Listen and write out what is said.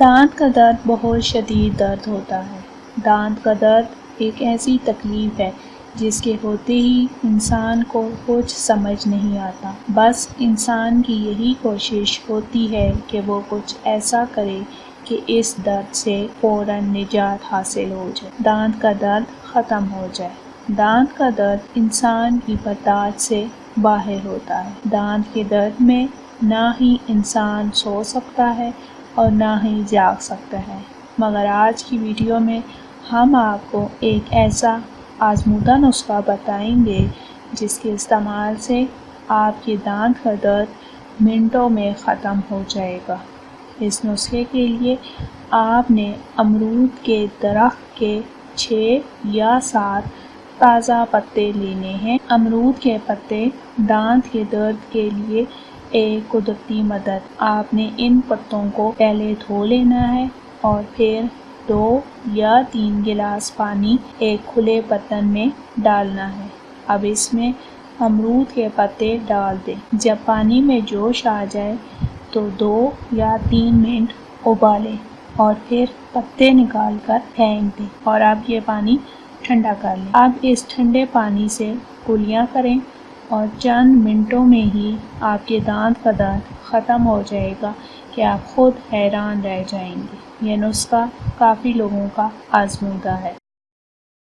دانت کا درد بہت شدید درد ہوتا ہے۔ دانت کا درد ایک ایسی تکلیف ہے جس کے ہوتے ہی انسان کو کچھ سمجھ نہیں آتا۔ بس انسان کی یہی کوشش ہوتی ہے کہ وہ کچھ ایسا کرے کہ اس درد سے فوراً نجات حاصل ہو جائے، دانت کا درد ختم ہو جائے۔ دانت کا درد انسان کی برداشت سے باہر ہوتا ہے۔ دانت کے درد میں نہ ہی انسان سو سکتا ہے اور نہ ہی جاگ سکتا ہے، مگر آج کی ویڈیو میں ہم آپ کو ایک ایسا آزمودہ نسخہ بتائیں گے جس کے استعمال سے آپ کے دانت کا درد منٹوں میں ختم ہو جائے گا۔ اس نسخے کے لیے آپ نے امرود کے درخت کے 6 یا 7 تازہ پتے لینے ہیں۔ امرود کے پتے دانت کے درد کے لیے ایک قدرتی مدد۔ آپ نے ان پتوں کو پہلے دھو لینا ہے اور پھر 2 یا 3 گلاس پانی ایک کھلے برتن میں ڈالنا ہے۔ اب اس میں امرود کے پتے ڈال دیں۔ جب پانی میں جوش آ جائے تو 2 یا 3 منٹ ابالیں اور پھر پتے نکال کر پھینک دیں اور اب یہ پانی ٹھنڈا کر لیں۔ اب اس ٹھنڈے پانی سے کلیاں کریں اور چند منٹوں میں ہی آپ کے دانت کا درد ختم ہو جائے گا کہ آپ خود حیران رہ جائیں گے۔ یہ نسخہ کافی لوگوں کا آزمودہ ہے۔